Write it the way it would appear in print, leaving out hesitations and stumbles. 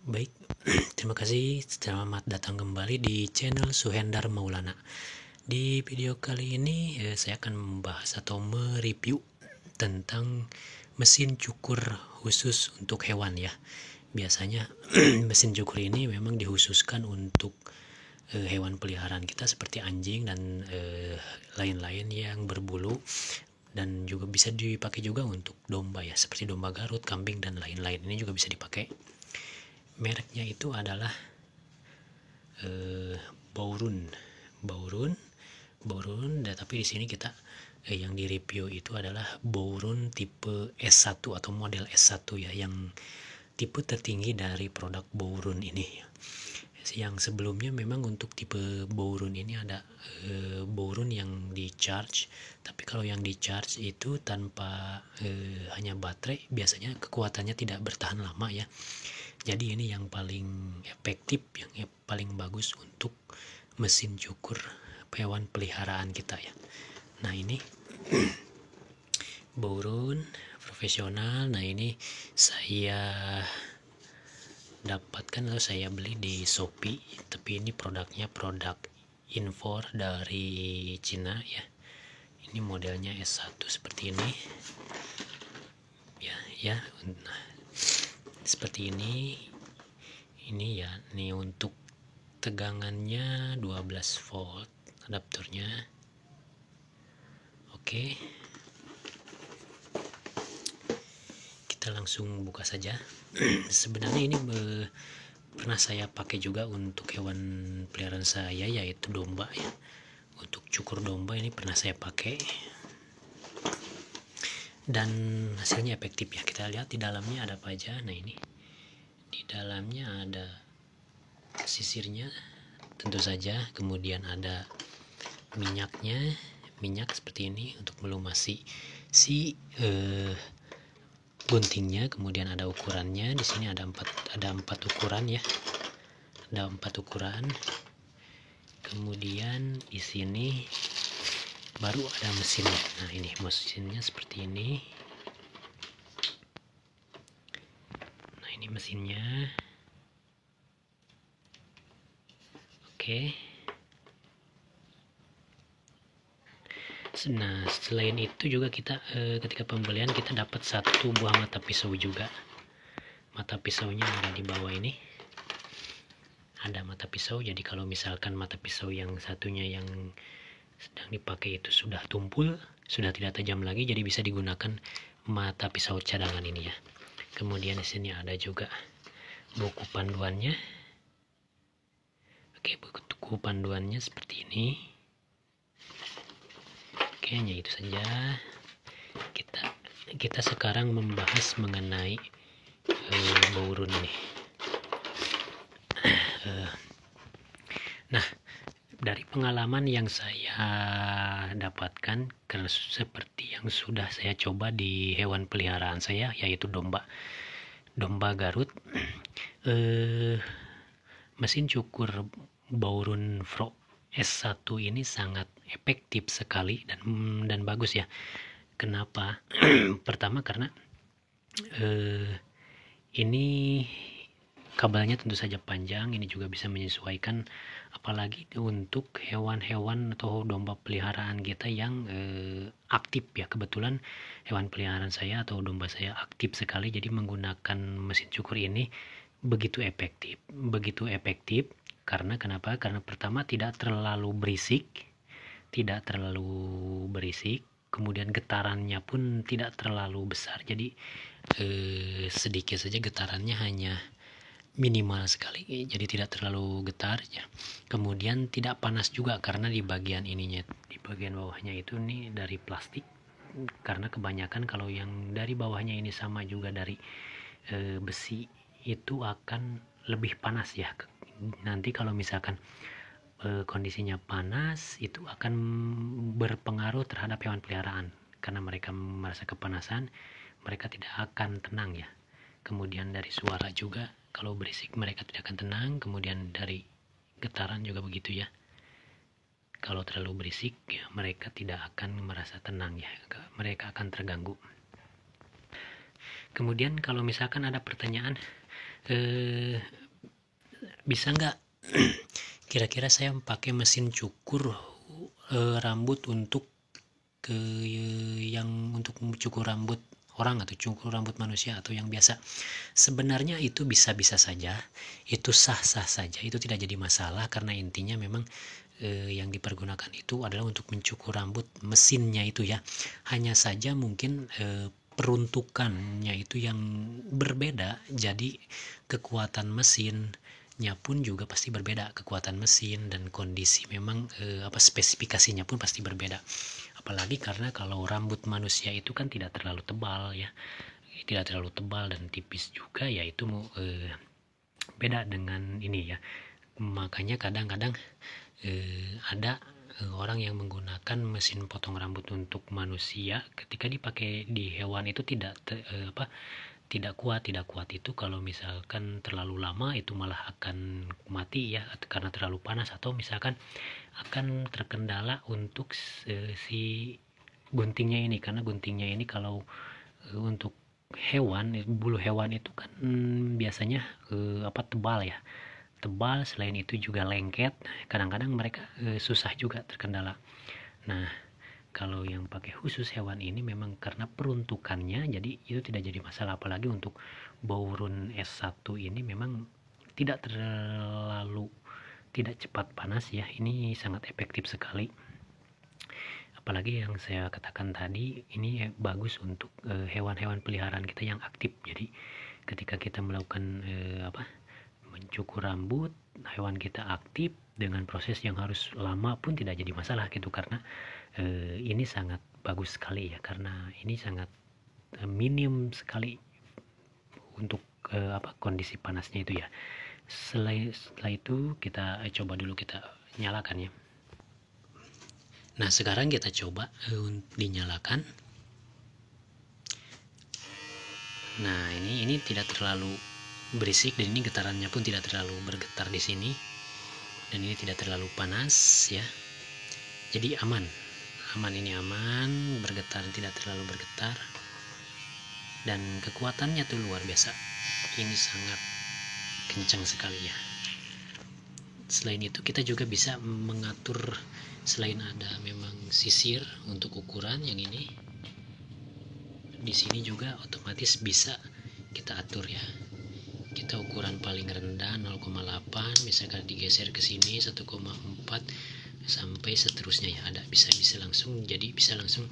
Baik, terima kasih. Selamat datang kembali di channel Suhendar Maulana. Di video kali ini saya akan membahas atau mereview tentang mesin cukur khusus untuk hewan ya. Biasanya mesin cukur ini memang dikhususkan untuk hewan peliharaan kita seperti anjing dan lain-lain yang berbulu, dan juga bisa dipakai juga untuk domba ya, seperti domba Garut, kambing dan lain-lain. Ini juga bisa dipakai. Mereknya itu adalah Bourun, tapi di sini kita yang di review itu adalah Bourun tipe S1 atau model S1 ya, yang tipe tertinggi dari produk Bourun ini. Yang sebelumnya memang untuk tipe Bourun ini ada Bourun yang di charge, tapi kalau yang di charge itu tanpa hanya baterai, biasanya kekuatannya tidak bertahan lama ya. Jadi ini yang paling efektif, yang paling bagus untuk mesin cukur hewan peliharaan kita ya. Nah ini Bourun profesional. Nah ini saya dapatkan atau saya beli di Shopee, tapi ini produknya produk impor dari Cina ya. Ini modelnya S1 seperti ini ya. Nah, seperti ini ya. Ini untuk tegangannya 12 volt adaptornya. Oke, kita langsung buka saja. Sebenarnya ini pernah saya pakai juga untuk hewan peliharaan saya, yaitu domba ya. Untuk cukur domba ini pernah saya pakai dan hasilnya efektif ya. Kita lihat di dalamnya ada apa aja. Nah ini di dalamnya ada sisirnya tentu saja, kemudian ada minyak seperti ini untuk melumasi si guntingnya. Kemudian ada ukurannya, di sini ada empat ukuran ya, ada 4 ukuran. Kemudian di sini baru ada mesinnya. Nah ini mesinnya seperti ini. Nah ini mesinnya. Oke. Nah selain itu juga kita ketika pembelian kita dapat satu buah mata pisau juga. Mata pisaunya ada di bawah ini. Ada mata pisau, jadi kalau misalkan mata pisau yang satunya yang sedang dipakai itu sudah tumpul, sudah tidak tajam lagi, jadi bisa digunakan mata pisau cadangan ini ya. Kemudian di sini ada juga buku panduannya. Oke, buku panduannya seperti ini. Oke, hanya itu saja. Kita sekarang membahas mengenai Bourun ini. Nah, dari pengalaman yang saya dapatkan, karena seperti yang sudah saya coba di hewan peliharaan saya, yaitu domba Garut, mesin cukur Bourun Pro S1 ini sangat efektif sekali dan bagus ya. Kenapa? Pertama karena ini kabelnya tentu saja panjang, ini juga bisa menyesuaikan apalagi untuk hewan-hewan atau domba peliharaan kita yang aktif ya. Kebetulan hewan peliharaan saya atau domba saya aktif sekali, jadi menggunakan mesin cukur ini begitu efektif. Karena kenapa? Karena pertama tidak terlalu berisik, kemudian getarannya pun tidak terlalu besar, jadi sedikit saja getarannya, hanya minimal sekali, jadi tidak terlalu getar ya. Kemudian tidak panas juga karena di bagian ininya, di bagian bawahnya itu nih dari plastik, karena kebanyakan kalau yang dari bawahnya ini sama juga dari besi, itu akan lebih panas ya. Nanti kalau misalkan kondisinya panas, itu akan berpengaruh terhadap hewan peliharaan, karena mereka merasa kepanasan, mereka tidak akan tenang ya. Kemudian dari suara juga, kalau berisik mereka tidak akan tenang. Kemudian dari getaran juga begitu ya. Kalau terlalu berisik ya, mereka tidak akan merasa tenang ya, mereka akan terganggu. Kemudian kalau misalkan ada pertanyaan, bisa nggak kira-kira saya pakai mesin cukur rambut untuk yang untuk mencukur rambut orang atau cukur rambut manusia atau yang biasa. Sebenarnya itu bisa-bisa saja, itu sah-sah saja, itu tidak jadi masalah karena intinya memang yang dipergunakan itu adalah untuk mencukur rambut, mesinnya itu ya. Hanya saja mungkin peruntukannya itu yang berbeda, jadi kekuatan mesinnya pun juga pasti berbeda, kekuatan mesin dan kondisi memang spesifikasinya pun pasti berbeda. Apalagi karena kalau rambut manusia itu kan tidak terlalu tebal ya, tidak terlalu tebal dan tipis juga, yaitu beda dengan ini ya. Makanya kadang-kadang ada orang yang menggunakan mesin potong rambut untuk manusia, ketika dipakai di hewan itu tidak kuat itu kalau misalkan terlalu lama itu malah akan mati ya, karena terlalu panas, atau misalkan akan terkendala untuk si guntingnya ini, karena guntingnya ini kalau untuk hewan, bulu hewan itu kan biasanya tebal ya, tebal, selain itu juga lengket, kadang-kadang mereka susah juga terkendala. Nah kalau yang pakai khusus hewan ini memang karena peruntukannya, jadi itu tidak jadi masalah. Apalagi untuk Bourun S1 ini memang tidak terlalu tidak cepat panas ya, ini sangat efektif sekali. Apalagi yang saya katakan tadi, ini bagus untuk hewan-hewan peliharaan kita yang aktif. Jadi ketika kita melakukan mencukur rambut, hewan kita aktif dengan proses yang harus lama pun tidak jadi masalah gitu, karena ini sangat bagus sekali ya, karena ini sangat minim sekali untuk kondisi panasnya itu ya. Setelah itu kita coba dulu, kita nyalakan ya. Nah sekarang kita coba dinyalakan. Nah ini tidak terlalu berisik, dan ini getarannya pun tidak terlalu bergetar di sini, dan ini tidak terlalu panas ya, jadi aman, ini aman, bergetar tidak terlalu bergetar, dan kekuatannya tuh luar biasa, ini sangat kencang sekali ya. Selain itu kita juga bisa mengatur, selain ada memang sisir untuk ukuran yang ini, di sini juga otomatis bisa kita atur ya. Kita ukuran paling rendah 0,8, misalkan digeser ke sini 1,4 sampai seterusnya ya, ada bisa langsung, jadi bisa langsung